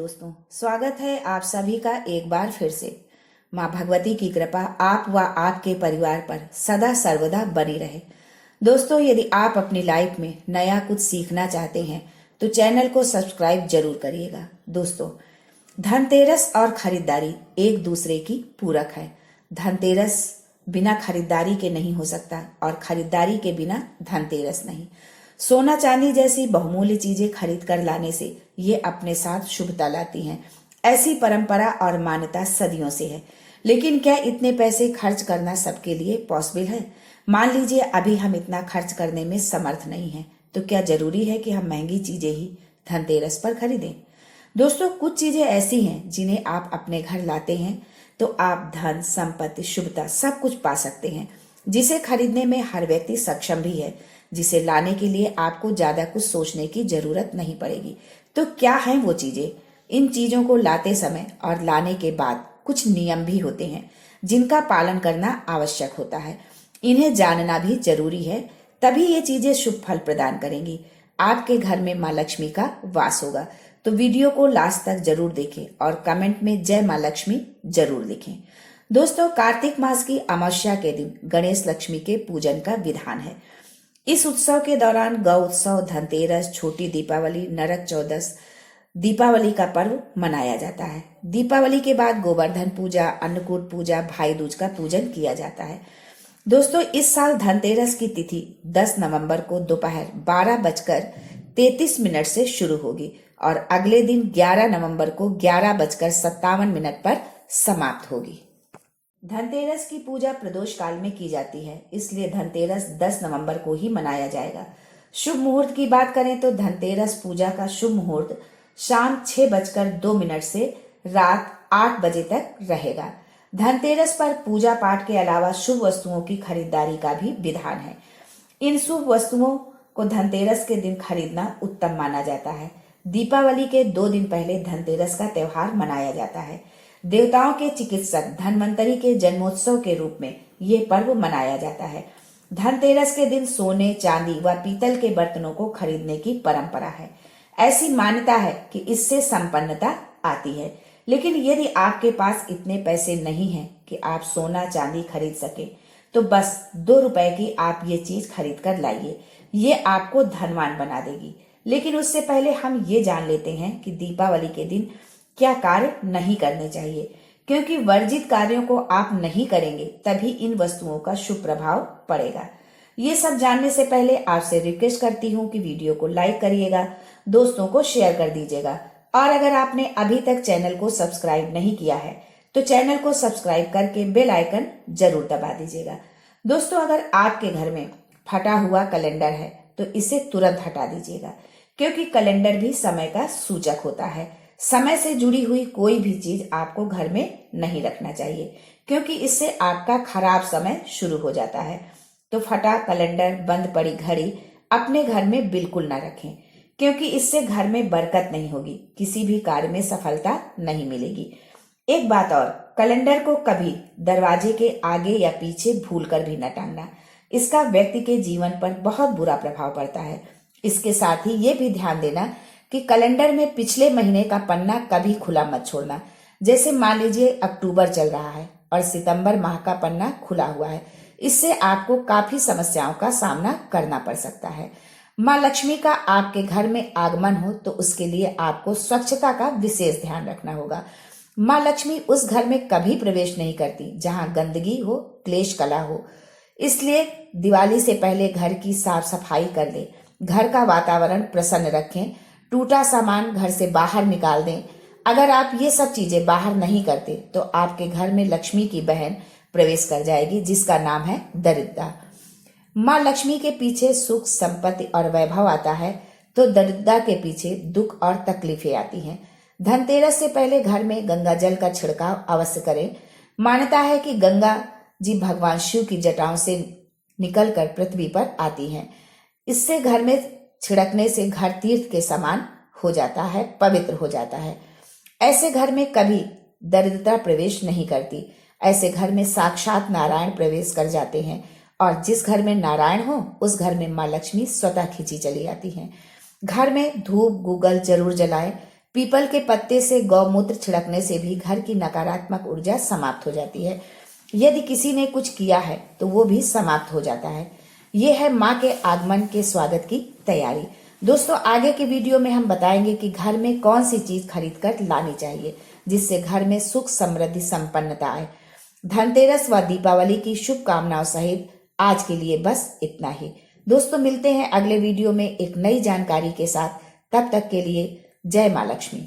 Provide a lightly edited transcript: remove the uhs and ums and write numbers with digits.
दोस्तों, स्वागत है आप सभी का एक बार फिर से। माँ भगवती की कृपा आप व आपके परिवार पर सदा सर्वदा बनी रहे। दोस्तों, यदि आप अपनी लाइफ में नया कुछ सीखना चाहते हैं तो चैनल को सब्सक्राइब जरूर करिएगा। दोस्तों, धनतेरस और खरीदारी एक दूसरे की पूरक है। धनतेरस बिना खरीदारी के नहीं हो सकता और खरीदारी के बिना धनतेरस नहीं। सोना चांदी जैसी बहुमूल्य चीजें खरीद कर लाने से ये अपने साथ शुभता लाती हैं। ऐसी परंपरा और मान्यता सदियों से है। लेकिन क्या इतने पैसे खर्च करना सबके लिए पॉसिबल है? मान लीजिए अभी हम इतना खर्च करने में समर्थ नहीं हैं, तो क्या जरूरी है कि हम महंगी चीजें ही धनतेरस पर खरीदें? दोस्तों, कुछ चीजें ऐसी हैं जिन्हें आप अपने घर लाते हैं तो आप धन, संपत्ति, शुभता सब कुछ पा सकते हैं, जिसे खरीदने में हर व्यक्ति सक्षम भी है, जिसे लाने के लिए आपको ज्यादा कुछ सोचने की जरूरत नहीं पड़ेगी। तो क्या हैं वो चीजें? इन चीजों को लाते समय और लाने के बाद कुछ नियम भी होते हैं जिनका पालन करना आवश्यक होता है। इन्हें जानना भी जरूरी है, तभी ये चीजें शुभ फल प्रदान करेंगी। आपके घर में माँ लक्ष्मी का वास होगा। तो वीडियो को लास्ट तक जरूर देखें और कमेंट में जय माँ लक्ष्मी जरूर लिखें। दोस्तों, कार्तिक मास की अमावस्या के दिन गणेश लक्ष्मी के पूजन का विधान है। इस उत्सव के दौरान गौ उत्सव, धनतेरस, छोटी दीपावली, नरक चौदस, दीपावली का पर्व मनाया जाता है। दीपावली के बाद गोवर्धन पूजा, अन्नकूट पूजा, भाई दूज का पूजन किया जाता है। दोस्तों, इस साल धनतेरस की तिथि 10 नवंबर को दोपहर 12:33 से शुरू होगी और अगले दिन 11 नवंबर को 11:57 पर समाप्त होगी। धनतेरस की पूजा प्रदोष काल में की जाती है, इसलिए धनतेरस 10 नवंबर को ही मनाया जाएगा। शुभ मुहूर्त की बात करें तो धनतेरस पूजा का शुभ मुहूर्त शाम 6:02 से रात 8 बजे तक रहेगा। धनतेरस पर पूजा पाठ के अलावा शुभ वस्तुओं की खरीदारी का भी विधान है। इन शुभ वस्तुओं को धनतेरस के दिन खरीदना उत्तम माना जाता है। दीपावली के 2 दिन पहले धनतेरस का त्योहार मनाया जाता है। देवताओं के चिकित्सक धन्वंतरी के जन्मोत्सव के रूप में ये पर्व मनाया जाता है। धनतेरस के दिन सोने, चांदी व पीतल के बर्तनों को खरीदने की परंपरा है। ऐसी मान्यता है कि इससे संपन्नता आती है। लेकिन यदि आपके पास इतने पैसे नहीं हैं कि आप सोना चांदी खरीद सके, तो बस 2 रुपए की आप ये चीज खरीद कर लाइए। ये आपको धनवान बना देगी। लेकिन उससे पहले हम ये जान लेते हैं कि दीपावली के दिन क्या कार्य नहीं करने चाहिए, क्योंकि वर्जित कार्यों को आप नहीं करेंगे तभी इन वस्तुओं का शुभ प्रभाव पड़ेगा। ये सब जानने से पहले आपसे रिक्वेस्ट करती हूँ कि वीडियो को लाइक करिएगा, दोस्तों को शेयर कर दीजिएगा और अगर आपने अभी तक चैनल को सब्सक्राइब नहीं किया है तो चैनल को सब्सक्राइब करके बेल आइकन जरूर दबा दीजिएगा। दोस्तों, अगर आपके घर में फटा हुआ कैलेंडर है तो इसे तुरंत हटा दीजिएगा, क्योंकि कैलेंडर भी समय का सूचक होता है। समय से जुड़ी हुई कोई भी चीज आपको घर में नहीं रखना चाहिए, क्योंकि इससे आपका खराब समय शुरू हो जाता है। तो फटा कैलेंडर, बंद पड़ी घड़ी अपने घर में बिल्कुल ना रखें, क्योंकि इससे घर में बरकत नहीं होगी, किसी भी कार्य में सफलता नहीं मिलेगी। एक बात और, कैलेंडर को कभी दरवाजे के आगे या पीछे भूलकर भी न टांगना। इसका व्यक्ति के जीवन पर बहुत बुरा प्रभाव पड़ता है। इसके साथ ही ये भी ध्यान देना कि कैलेंडर में पिछले महीने का पन्ना कभी खुला मत छोड़ना। जैसे मान लीजिए अक्टूबर चल रहा है और सितंबर माह का पन्ना खुला हुआ है, इससे आपको काफी समस्याओं का सामना करना पड़ सकता है। माँ लक्ष्मी का आपके घर में आगमन हो तो उसके लिए आपको स्वच्छता का विशेष ध्यान रखना होगा। माँ लक्ष्मी उस घर में कभी प्रवेश नहीं करती जहाँ गंदगी हो, क्लेश कला हो। इसलिए दिवाली से पहले घर की साफ सफाई कर ले, घर का वातावरण प्रसन्न रखें, टूटा सामान घर से बाहर निकाल दें। अगर आप ये सब चीजें बाहर नहीं करते तो आपके घर में लक्ष्मी की बहन प्रवेश कर जाएगी, जिसका नाम है दरिद्रता। माँ लक्ष्मी के पीछे सुख, संपत्ति और वैभव आता है, तो दरिद्रता के पीछे दुख और तकलीफें आती हैं। धनतेरस से पहले घर में गंगा जल का छिड़काव अवश्य करें। मान्यता है कि गंगा जी भगवान शिव की जटाओं से निकलकर पृथ्वी पर आती हैं। इससे घर में छिड़कने से घर तीर्थ के समान हो जाता है, पवित्र हो जाता है। ऐसे घर में कभी दरिद्रता प्रवेश नहीं करती। ऐसे घर में साक्षात नारायण प्रवेश कर जाते हैं और जिस घर में नारायण हो उस घर में माँ लक्ष्मी स्वतः खींची चली आती हैं। घर में धूप गूगल जरूर जलाएं, पीपल के पत्ते से गौमूत्र छिड़कने से भी घर की नकारात्मक ऊर्जा समाप्त हो जाती है। यदि किसी ने कुछ किया है तो वो भी समाप्त हो जाता है। ये है माँ के आगमन के स्वागत की तैयारी। दोस्तों, आगे के वीडियो में हम बताएंगे कि घर में कौन सी चीज खरीद कर लानी चाहिए जिससे घर में सुख, समृद्धि, संपन्नता आए। धनतेरस व दीपावली की शुभकामनाओं सहित आज के लिए बस इतना ही। दोस्तों, मिलते हैं अगले वीडियो में एक नई जानकारी के साथ। तब तक के लिए जय माँ लक्ष्मी।